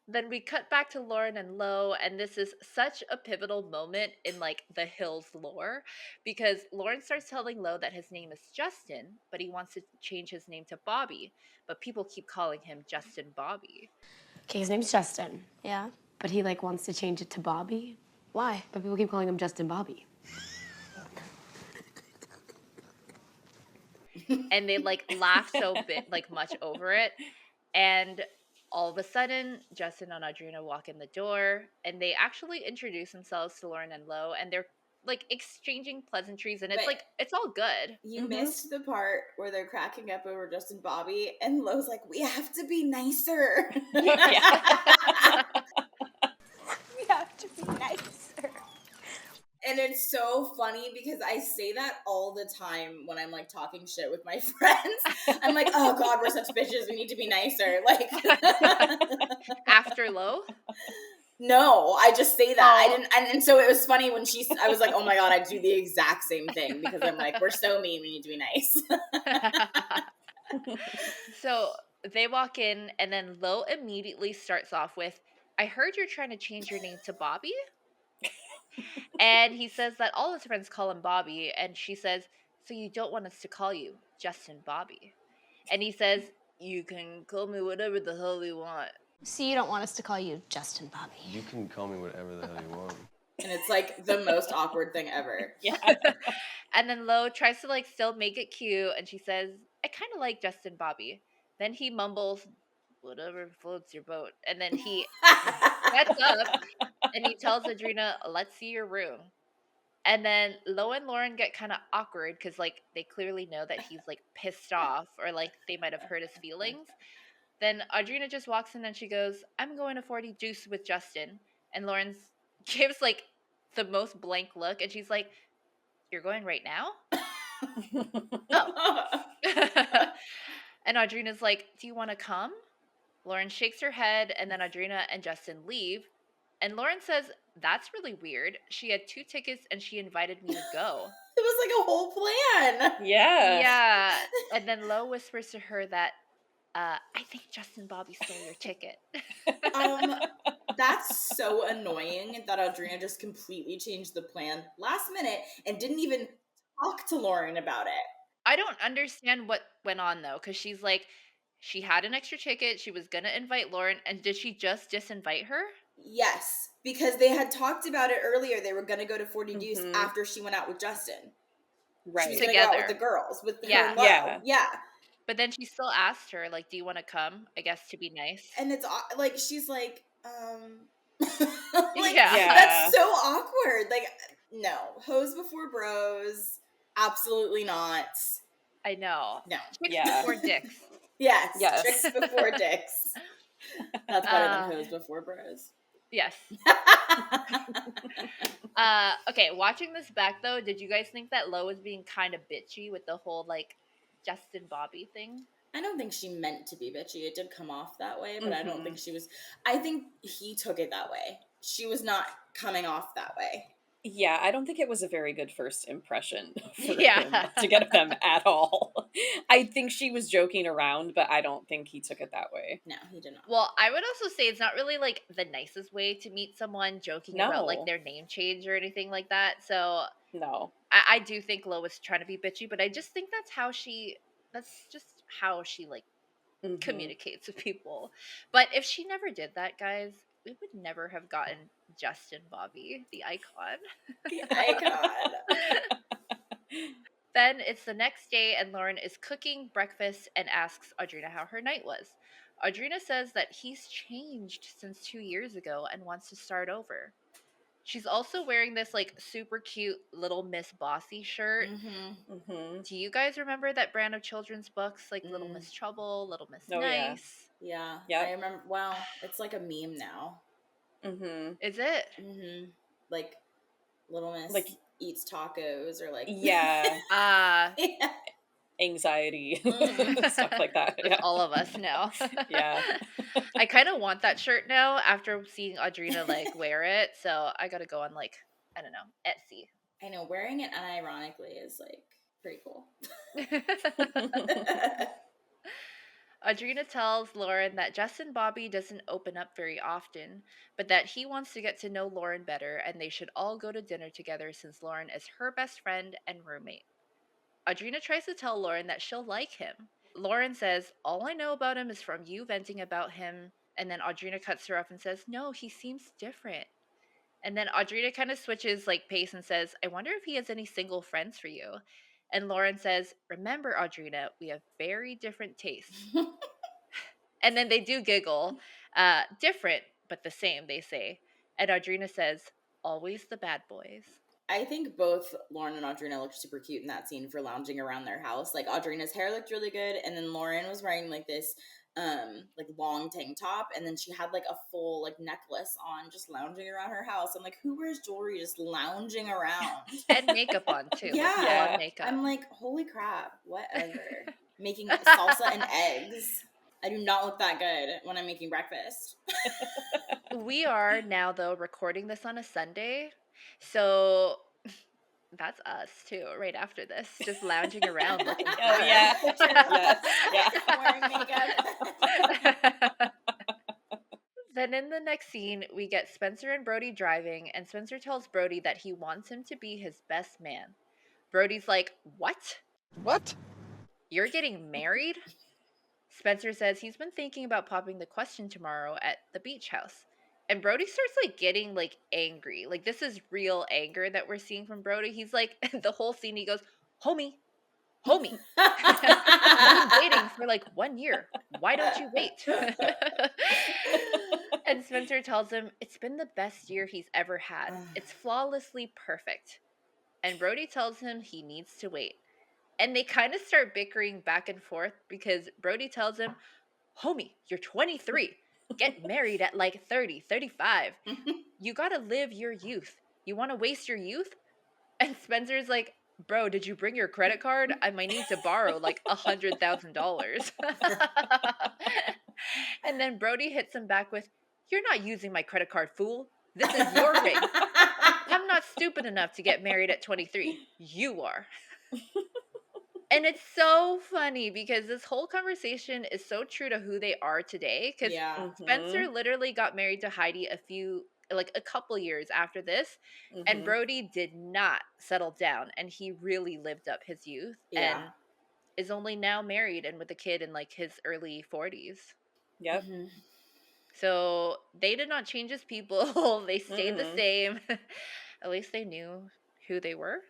Then we cut back to Lauren and Lo, and this is such a pivotal moment in like the Hills lore, because Lauren starts telling Lo that his name is Justin, but he wants to change his name to Bobby, but people keep calling him Justin Bobby. Okay, his name's Justin. Yeah. But he, like, wants to change it to Bobby. Why? But people keep calling him Justin Bobby. And they, like, laugh so much over it. And all of a sudden, Justin and Audrina walk in the door, and they actually introduce themselves to Lauren and Lo, and they're, like, exchanging pleasantries, and it's, Wait. like, it's all good. You missed the part where they're cracking up over Justin Bobby, and Lo's like, we have to be nicer. We have to be nicer. And it's so funny because I say that all the time when I'm, like, talking shit with my friends. I'm like, oh, God, we're such bitches. We need to be nicer. Like, After Lo? No, I just say that. I didn't, and so it was funny when I was like, oh my God, I do the exact same thing because I'm like, we're so mean, we need to be nice. So they walk in, and then Lo immediately starts off with, I heard you're trying to change your name to Bobby. And he says that all his friends call him Bobby, and she says, so you don't want us to call you Justin Bobby. And he says, you can call me whatever the hell you want. So you don't want us to call you Justin Bobby. You can call me whatever the hell you want. And it's like the most awkward thing ever. Yeah. And then Lo tries to, like, still make it cute, and she says, I kind of like Justin Bobby. Then he mumbles, whatever floats your boat. And then he gets up and he tells Audrina, let's see your room. And then Lo and Lauren get kind of awkward because, like, they clearly know that he's, like, pissed off, or, like, they might have hurt his feelings. Then Audrina just walks in and she goes, I'm going to 40 Juice with Justin. And Lauren gives, like, the most blank look, and she's like, you're going right now? Oh. And Audrina's like, do you want to come? Lauren shakes her head, and then Audrina and Justin leave. And Lauren says, that's really weird. She had 2 tickets and she invited me to go. It was like a whole plan. Yeah. Yeah. And then Lo whispers to her that, I think Justin Bobby stole your ticket. That's so annoying that Audrina just completely changed the plan last minute and didn't even talk to Lauren about it. I don't understand what went on, though, because she's like, she had an extra ticket, she was going to invite Lauren, and did she just disinvite her? Yes, because they had talked about it earlier. They were going to go to 40 Deuce after she went out with Justin. Right. She was going to go out with the girls. With her and Lo. Yeah. But then she still asked her, like, do you want to come? I guess to be nice. And it's like, she's like, like, that's so awkward. Like, no. Hoes before bros. Absolutely not. I know. No. Chicks before dicks. Yes. Chicks before dicks. That's better than hoes before bros. Yes. Okay, watching this back, though, did you guys think that Lo was being kind of bitchy with the whole, like, Justin Bobby thing? I don't think she meant to be bitchy. It did come off that way, but I don't think she was. I think he took it that way. She was not coming off that way. Yeah, I don't think it was a very good first impression for him to get them at all. I think she was joking around, but I don't think he took it that way. No, he did not. Well, I would also say it's not really, like, the nicest way to meet someone, joking about, like, their name change or anything like that. So no, I do think Lo was trying to be bitchy, but I just think that's just how she like communicates with people. But if she never did that, guys, we would never have gotten Justin Bobby, the icon. The icon. Then it's the next day, and Lauren is cooking breakfast and asks Audrina how her night was. Audrina says that he's changed since 2 years ago and wants to start over. She's also wearing this, like, super cute Little Miss Bossy shirt. Do you guys remember that brand of children's books, like Little Miss Trouble, Little Miss Nice? Yeah. I remember. Wow, it's like a meme now. Is it? Like Little Miss eats tacos, or like anxiety, stuff like that. Yeah. All of us know. Yeah. I kind of want that shirt now after seeing Audrina, like, wear it. So I got to go on, like, I don't know, Etsy. I know, wearing it unironically is, like, pretty cool. Audrina tells Lauren that Justin Bobby doesn't open up very often, but that he wants to get to know Lauren better, and they should all go to dinner together since Lauren is her best friend and roommate. Audrina tries to tell Lauren that she'll like him. Lauren says, all I know about him is from you venting about him And then Audrina cuts her off and says, no, he seems different. And then Audrina kind of switches like pace and says, I wonder if he has any single friends for you. And Lauren says, remember, Audrina, we have very different tastes. And then they do giggle. Different, but the same, they say. And Audrina says, always the bad boys. I think both Lauren and Audrina looked super cute in that scene for lounging around their house. Like, Audrina's hair looked really good, and then Lauren was wearing like this like long tank top, and then she had like a full like necklace on, just lounging around her house. I'm like, who wears jewelry just lounging around? And makeup on too. Yeah. On makeup. I'm like, holy crap, whatever. Making salsa and eggs. I do not look that good when I'm making breakfast. We are now, though, recording this on a Sunday. So that's us, too, right after this. Just lounging around looking Oh, yeah. Yes. Wearing makeup. Then in the next scene, we get Spencer and Brody driving, and Spencer tells Brody that he wants him to be his best man. Brody's like, what? What? You're getting married? Spencer says he's been thinking about popping the question tomorrow at the beach house. And Brody starts like getting like angry. Like this is real anger that we're seeing from Brody. He's like the whole scene he goes, homie. We've been waiting for like 1 year. Why don't you wait? And Spencer tells him it's been the best year he's ever had. It's flawlessly perfect. And Brody tells him he needs to wait. And they kind of start bickering back and forth because Brody tells him, homie, you're 23. Get married at like 30, 35. You got to live your youth. You want to waste your youth? And Spencer's like, bro, did you bring your credit card? I might need to borrow like $100,000. And then Brody hits him back with, you're not using my credit card, fool. This is your ring. I'm not stupid enough to get married at 23. You are. And it's so funny because this whole conversation is so true to who they are today. Because Spencer literally got married to Heidi a couple years after this. And Brody did not settle down. And he really lived up his youth. And is only now married and with a kid in like his early 40s. Yep. So they did not change as people. They stayed the same. At least they knew who they were.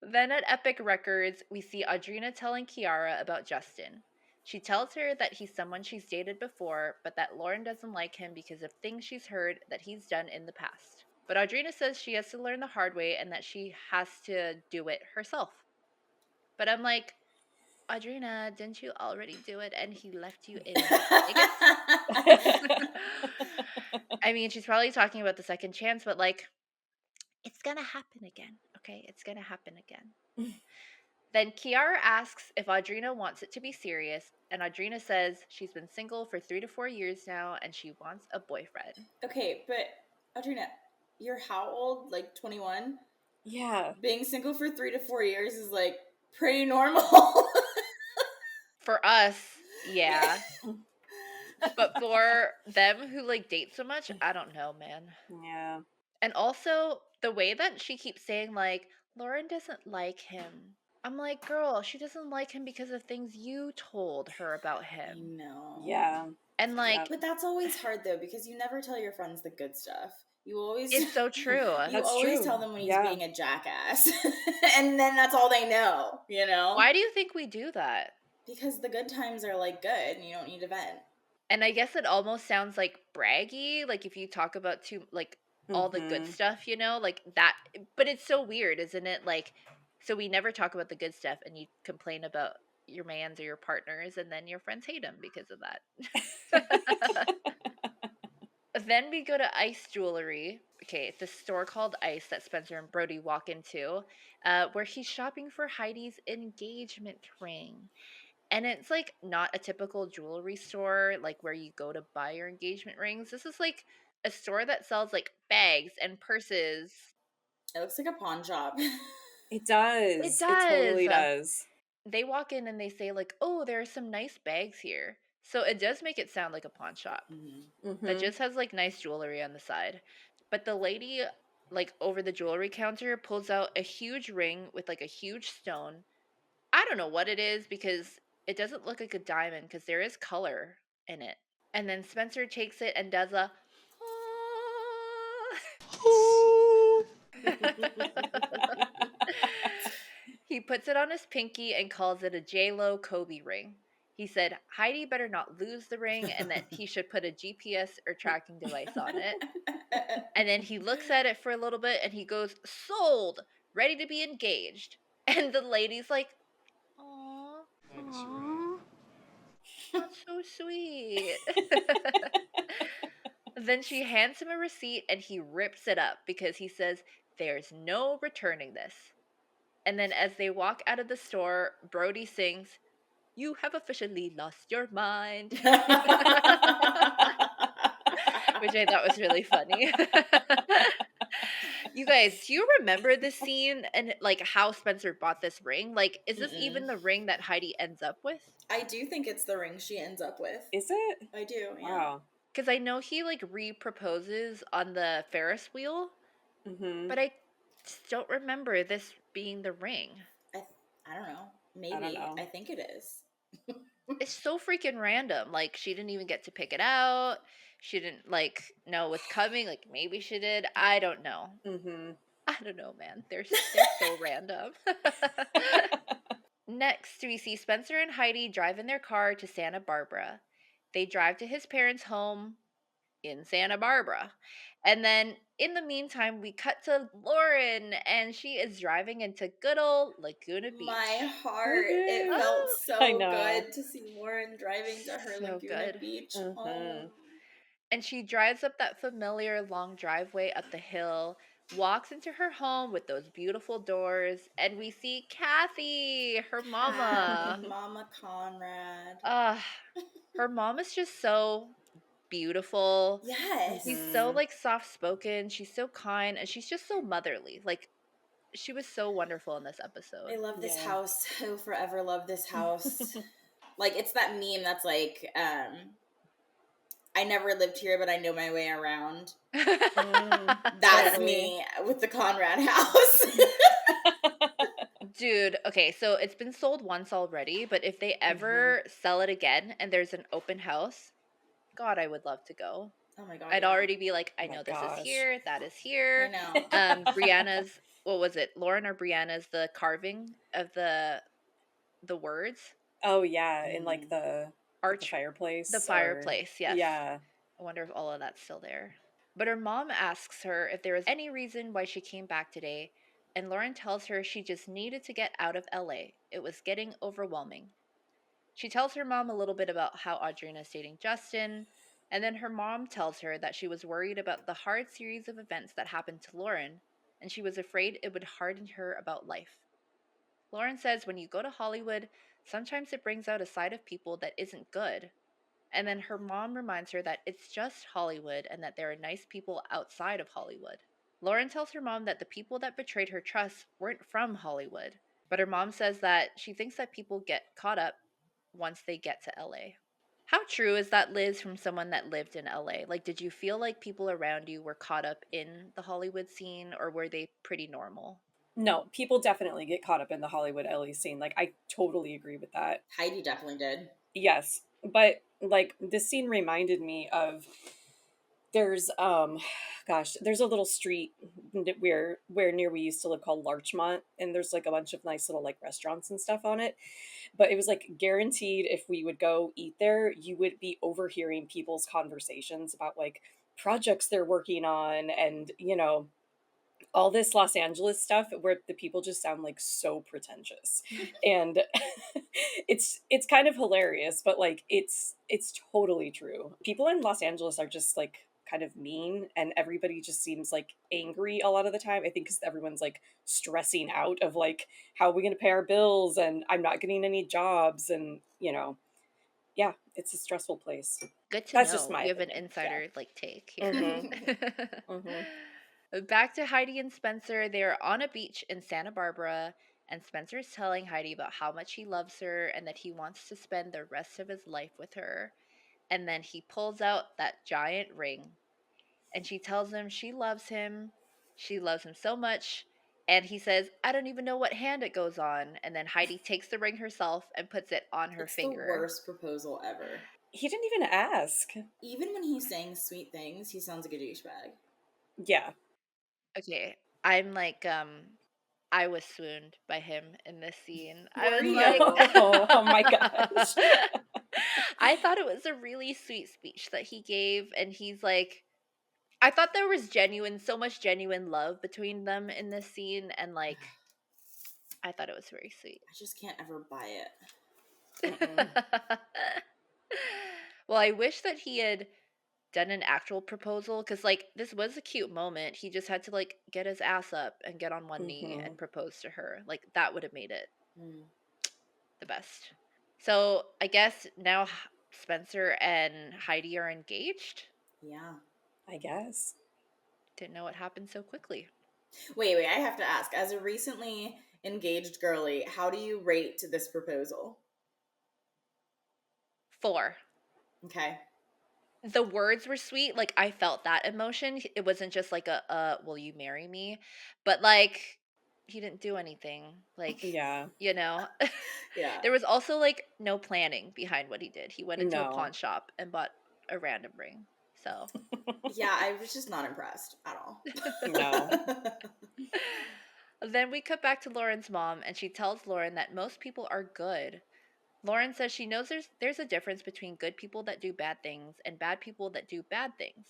Then at Epic Records, we see Audrina telling Kiara about Justin. She tells her that he's someone she's dated before, but that Lauren doesn't like him because of things she's heard that he's done in the past. But Audrina says she has to learn the hard way and that she has to do it herself. But I'm like, Audrina, didn't you already do it and he left you in Vegas? I mean, she's probably talking about the second chance, but like, it's gonna happen again, okay? It's gonna happen again. Then Kiara asks if Audrina wants it to be serious, and Audrina says she's been single for 3 to 4 years now, and she wants a boyfriend. Okay, but Audrina, you're how old? Like 21? Yeah. Being single for 3 to 4 years is like pretty normal. For us, yeah. But for them who like date so much, I don't know, man. Yeah. And also, the way that she keeps saying, like, Lauren doesn't like him. I'm like, girl, she doesn't like him because of things you told her about him. No. Yeah. And like... But that's always hard, though, because you never tell your friends the good stuff. You always... It's so true. You always tell them when he's being a jackass. And then that's all they know, you know? Why do you think we do that? Because the good times are, like, good, and you don't need to vent. And I guess it almost sounds, like, braggy, like, if you talk about all the good stuff, you know, like that. But it's so weird, isn't it? Like, so we never talk about the good stuff and you complain about your mans or your partners and then your friends hate them because of that. Then we go to Ice Jewelry. Okay, it's a store called Ice that Spencer and Brody walk into, where he's shopping for Heidi's engagement ring. And it's like not a typical jewelry store, like where you go to buy your engagement rings. This is like a store that sells like bags and purses. It looks like a pawn shop. It does. It totally does. They walk in and they say like, oh, there are some nice bags here. So it does make it sound like a pawn shop that just has like nice jewelry on the side. But the lady like over the jewelry counter pulls out a huge ring with like a huge stone. I don't know what it is because it doesn't look like a diamond because there is color in it. And then Spencer takes it and does a He puts it on his pinky and calls it a J-Lo Kobe ring. He said Heidi better not lose the ring and that he should put a GPS or tracking device on it. And then he looks at it for a little bit and he goes, "Sold, ready to be engaged." And the lady's like, "Aw, that's so sweet." Then she hands him a receipt and he rips it up because he says, "There's no returning this." And then as they walk out of the store, Brody sings, "You have officially lost your mind." Which I thought was really funny. You guys, do you remember this scene and like how Spencer bought this ring? Like, is this even the ring that Heidi ends up with? I do think it's the ring she ends up with. Is it? I do, yeah. Wow. Because I know he like re-proposes on the Ferris wheel, but I just don't remember this being the ring. I don't know. Maybe. I don't know. I think it is. It's so freaking random. Like, she didn't even get to pick it out. She didn't like know what's coming. Like, maybe she did. I don't know. I don't know, man. They're so random. Next, we see Spencer and Heidi drive in their car to Santa Barbara. They drive to his parents' home in Santa Barbara. And then in the meantime, we cut to Lauren, and she is driving into good old Laguna Beach. My heart, it felt so good to see Lauren driving to her Laguna Beach home. And she drives up that familiar long driveway up the hill, walks into her home with those beautiful doors, and we see Kathy, her mama. Mama Conrad. Her mom is just so beautiful. Yes. She's so like soft-spoken. She's so kind, and she's just so motherly. Like, she was so wonderful in this episode. I love this house. I will forever love this house. Like, it's that meme that's like, I never lived here, but I know my way around. That's me with the Conrad house. Dude, okay, so it's been sold once already, but if they ever sell it again and there's an open house, God, I would love to go. Oh my God. I'd already be like, I know this is here, that is here. I know. Brianna's, what was it? Lauren or Brianna's the carving of the words. Oh yeah, in like the fireplace. The fireplace, yes. Yeah. I wonder if all of that's still there. But her mom asks her if there was any reason why she came back today, and Lauren tells her she just needed to get out of LA. It was getting overwhelming. She tells her mom a little bit about how Audrina is dating Justin, and then her mom tells her that she was worried about the hard series of events that happened to Lauren, and she was afraid it would harden her about life. Lauren says when you go to Hollywood, sometimes it brings out a side of people that isn't good. And then her mom reminds her that it's just Hollywood and that there are nice people outside of Hollywood. Lauren tells her mom that the people that betrayed her trust weren't from Hollywood, but her mom says that she thinks that people get caught up once they get to LA. How true is that, Liz, from someone that lived in LA? Like, did you feel like people around you were caught up in the Hollywood scene, or were they pretty normal? No, people definitely get caught up in the Hollywood LA scene. Like, I totally agree with that. Heidi definitely did. Yes, but like this scene reminded me of there's there's a little street where near we used to live called Larchmont, and there's like a bunch of nice little like restaurants and stuff on it. But it was like guaranteed if we would go eat there, you would be overhearing people's conversations about like projects they're working on and, you know, all this Los Angeles stuff where the people just sound like so pretentious. And it's kind of hilarious, but like it's totally true. People in Los Angeles are just like kind of mean, and everybody just seems like angry a lot of the time. I think because everyone's like stressing out of like, how are we going to pay our bills, and I'm not getting any jobs, and you know, yeah, it's a stressful place. Good to know. Just my opinion. Have an insider like take here. Back to Heidi and Spencer. They're on a beach in Santa Barbara, and Spencer's telling Heidi about how much he loves her and that he wants to spend the rest of his life with her. And then he pulls out that giant ring, and she tells him she loves him. She loves him so much. And he says, I don't even know what hand it goes on. And then Heidi takes the ring herself and puts it on her finger. It's the worst proposal ever. He didn't even ask. Even when he's saying sweet things, he sounds like a douchebag. Yeah. Okay, I'm like, I was swooned by him in this scene. I Were was you? like, Oh my gosh. I thought it was a really sweet speech that he gave, and he's like, I thought there was so much genuine love between them in this scene, and like, I thought it was very sweet. I just can't ever buy it. Well, I wish that he had done an actual proposal, because like this was a cute moment. He just had to like get his ass up and get on one knee and propose to her. Like that would have made it the best. So I guess now Spencer and Heidi are engaged. Yeah, I guess. Didn't know it happened so quickly. Wait, I have to ask, as a recently engaged girly, how do you rate this proposal? 4. Okay. The words were sweet. Like I felt that emotion. It wasn't just like will you marry me? But like he didn't do anything. Like, yeah. Yeah. There was also like no planning behind what he did. He went into a No. pawn shop and bought a random ring. So yeah, I was just not impressed at all. No. Then we cut back to Lauren's mom, and she tells Lauren that most people are good. Lauren says she knows there's a difference between good people that do bad things and bad people that do bad things.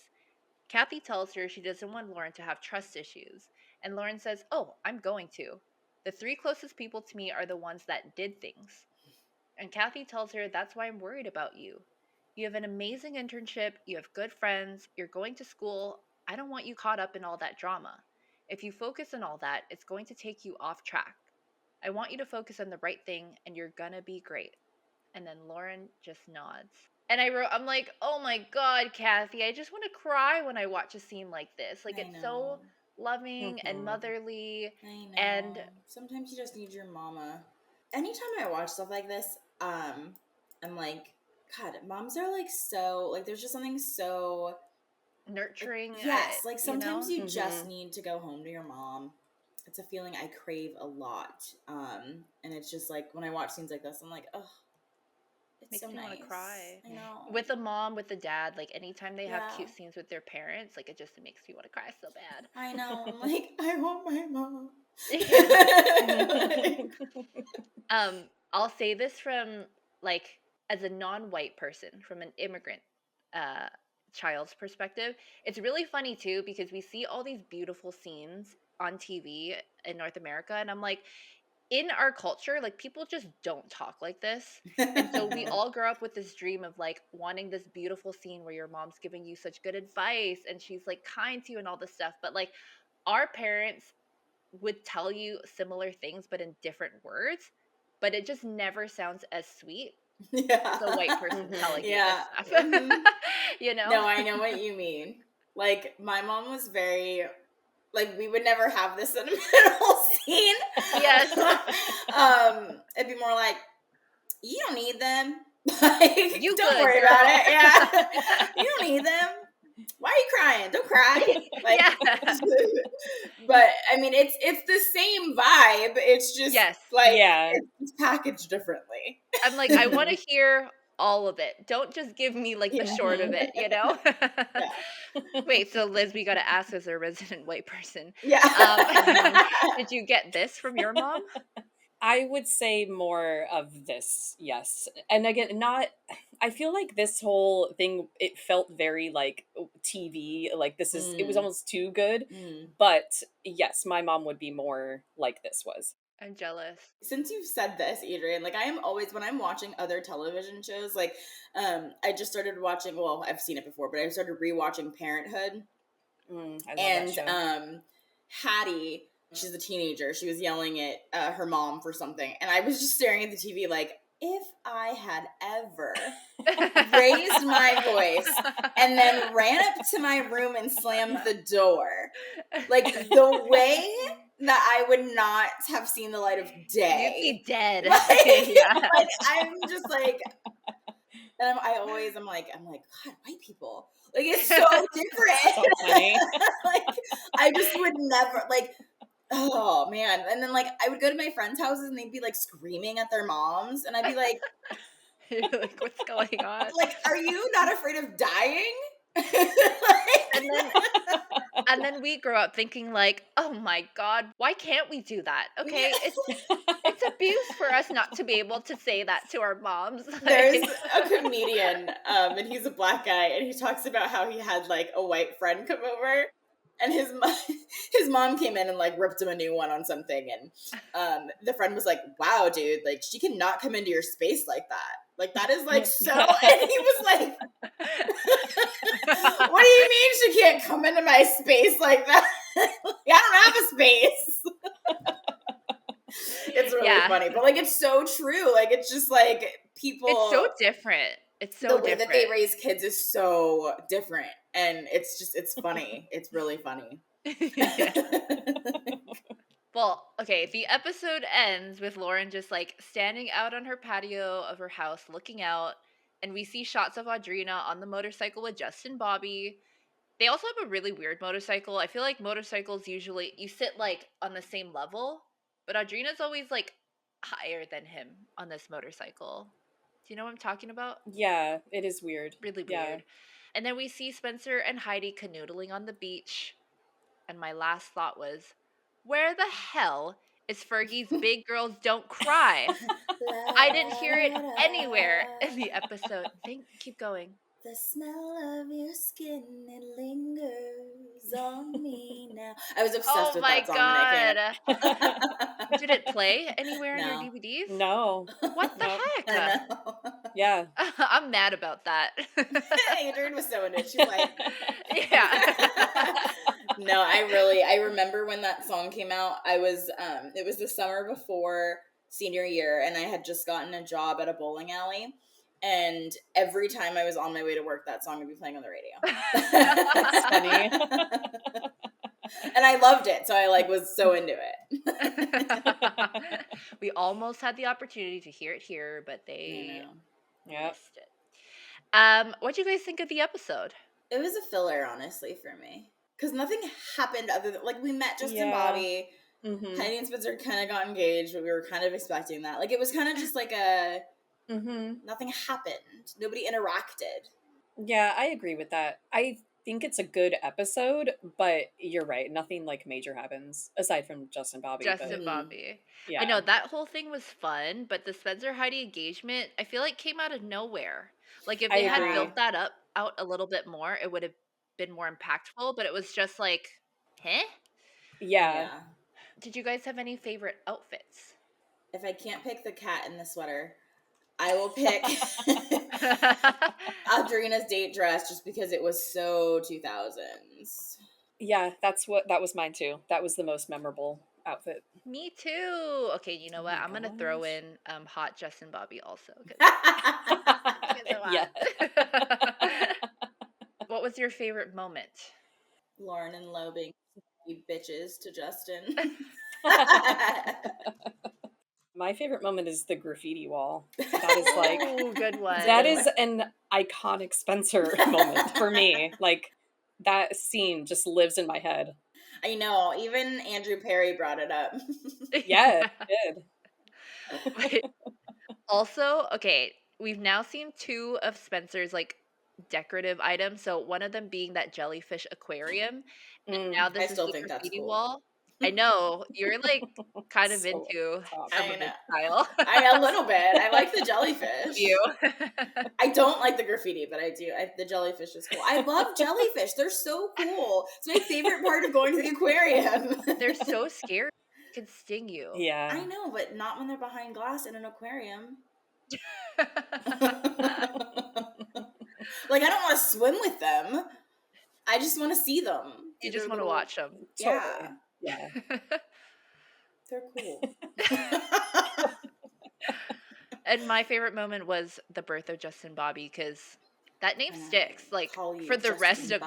Kathy tells her she doesn't want Lauren to have trust issues, and Lauren says, "Oh, I'm going to. The 3 closest people to me are the ones that did things." And Kathy tells her, "That's why I'm worried about you. You have an amazing internship, you have good friends, you're going to school. I don't want you caught up in all that drama. If you focus on all that, it's going to take you off track. I want you to focus on the right thing, and you're gonna be great." And then Lauren just nods. And I'm like, oh my God, Kathy, I just want to cry when I watch a scene like this. Like, it's so loving and motherly. I know. And sometimes you just need your mama. Anytime I watch stuff like this, I'm like, God, moms are like so, like, there's just something so nurturing. Yes, like sometimes you Mm-hmm. just need to go home to your mom. It's a feeling I crave a lot. And it's just like when I watch scenes like this, I'm like, oh, it's makes so me nice. want to cry. I know. With a mom, with a dad, like anytime they have cute scenes with their parents, like it just makes me want to cry so bad. I know. I'm like, I want my mom. I'll say this from like as a non-white person, from an immigrant child's perspective. It's really funny too because we see all these beautiful scenes on TV in North America, and I'm like, in our culture, like people just don't talk like this. And so we all grow up with this dream of like wanting this beautiful scene where your mom's giving you such good advice and she's like kind to you and all this stuff. But like our parents would tell you similar things but in different words, but it just never sounds as sweet as a white person telling you this stuff. No, I know what you mean. Like my mom was very, like, we would never have this sentimental scene. Yes. It'd be more like, you don't need them. Like, you don't good, worry girl. about it. Yeah. You don't need them. Why are you crying? Don't cry. Like, but I mean, it's the same vibe. It's just it's packaged differently. I'm like, I want to hear all of it. Don't just give me like the short of it, you know? Wait, so Liz, we got to ask as a resident white person. Yeah. Did you get this from your mom? I would say more of this, yes. And again, I feel like this whole thing, it felt very like TV, like this is, it was almost too good. But yes, my mom would be more like this was. I'm jealous. Since you've said this, Adrian, like I am always, when I'm watching other television shows, like I just started watching, well, I've seen it before, but I started rewatching Parenthood. I love and that show. Hattie, she's a teenager, she was yelling at her mom for something, and I was just staring at the TV like, if I had ever raised my voice and then ran up to my room and slammed the door, like the way that I would not have seen the light of day. You'd be dead. Like, like I'm just like, and I'm like, God, white people. Like, it's so different. So funny. Like, I just would never, like, oh, man. And then, like, I would go to my friends' houses and they'd be, like, screaming at their moms. And I'd be like, You're like, what's going on? Like, are you not afraid of dying? And then we grow up thinking like, oh my God, why can't we do that? Okay, it's abuse for us not to be able to say that to our moms. There's a comedian, and he's a black guy, and he talks about how he had like a white friend come over, and his mom came in and like ripped him a new one on something, and the friend was like, "Wow, dude, like she cannot come into your space like that. Like that is like so." And he was like, "What do you mean she can't come into my space like that? I don't have a space." It's really funny, but like it's so true. Like it's just like people. It's so different. It's so the way different. that they raise kids is so different, and it's funny. It's really funny. Well, okay, the episode ends with Lauren just like standing out on her patio of her house looking out, and we see shots of Audrina on the motorcycle with Justin Bobby. They also have a really weird motorcycle. I feel like motorcycles usually you sit like on the same level, but Audrina's always like higher than him on this motorcycle. Do you know what I'm talking about? Yeah, it is weird. Really weird. Yeah. And then we see Spencer and Heidi canoodling on the beach. And my last thought was, where the hell is Fergie's Big Girls Don't Cry? I didn't hear it anywhere in the episode. Keep going. The smell of your skin, it lingers on me now. I was obsessed with that song. God. And I can't. Did it play anywhere in your No. DVDs? No. What the heck? I know. Yeah. I'm mad about that. Adrian was so into it. She's like, yeah. No, I remember when that song came out. It was the summer before senior year, and I had just gotten a job at a bowling alley. And every time I was on my way to work, that song would be playing on the radio. That's funny. And I loved it, so I like was so into it. We almost had the opportunity to hear it here, but they missed it. What do you guys think of the episode? It was a filler, honestly, for me. Because nothing happened other than, like, we met Justin Bobby. Mm-hmm. Heidi and Spencer kind of got engaged, but we were kind of expecting that. Like, it was kind of just like a... Nothing happened. Nobody interacted. Yeah, I agree with that. I think it's a good episode, but you're right. Nothing like major happens aside from Justin Bobby. Bobby. Yeah. I know that whole thing was fun, but the Spencer Heidi engagement, I feel like came out of nowhere. Like if they had built that out a little bit more, it would have been more impactful. But it was just like, huh? Yeah. Did you guys have any favorite outfits? If I can't pick the cat in the sweater, I will pick Audrina's date dress just because it was so 2000s. Yeah, that was mine too. That was the most memorable outfit. Me too. Okay, you know what? I'm going to throw in hot Justin Bobby also. Yeah. What was your favorite moment? Lauren and Lo being bitches to Justin. My favorite moment is the graffiti wall. That is like, good one. That is an iconic Spencer moment for me. Like that scene just lives in my head. I know. Even Andrew Perry brought it up. Yeah, it did. Also, okay, we've now seen two of Spencer's like decorative items. So one of them being that jellyfish aquarium, and now this is the graffiti wall. I know you're like kind of into some of this style. A little bit. I like the jellyfish. You? I don't like the graffiti, but I do. The jellyfish is cool. I love jellyfish. They're so cool. It's my favorite part of going to the aquarium. They're so scary. They can sting you. Yeah. I know, but not when they're behind glass in an aquarium. Like, I don't want to swim with them. I just want to see them. You just want to watch them. Yeah. Totally. Yeah. They're cool. And my favorite moment was the birth of Justin Bobby, because that name sticks like for the rest of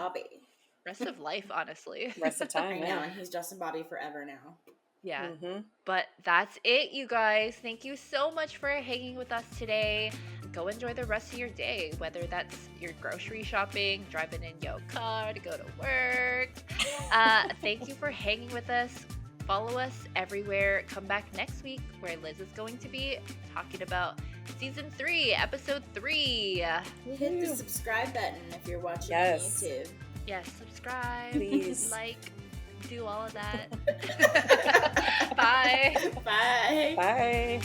life, honestly. Rest of time. I know, and he's Justin Bobby forever now. Yeah. But that's it, you guys. Thank you so much for hanging with us today. Go enjoy the rest of your day, whether that's your grocery shopping, driving in your car to go to work. Thank you for hanging with us. Follow us everywhere. Come back next week where Liz is going to be talking about Season 3, Episode 3. Hit the subscribe button if you're watching on YouTube. Yes, subscribe. Please. Like, do all of that. Bye. Bye. Bye.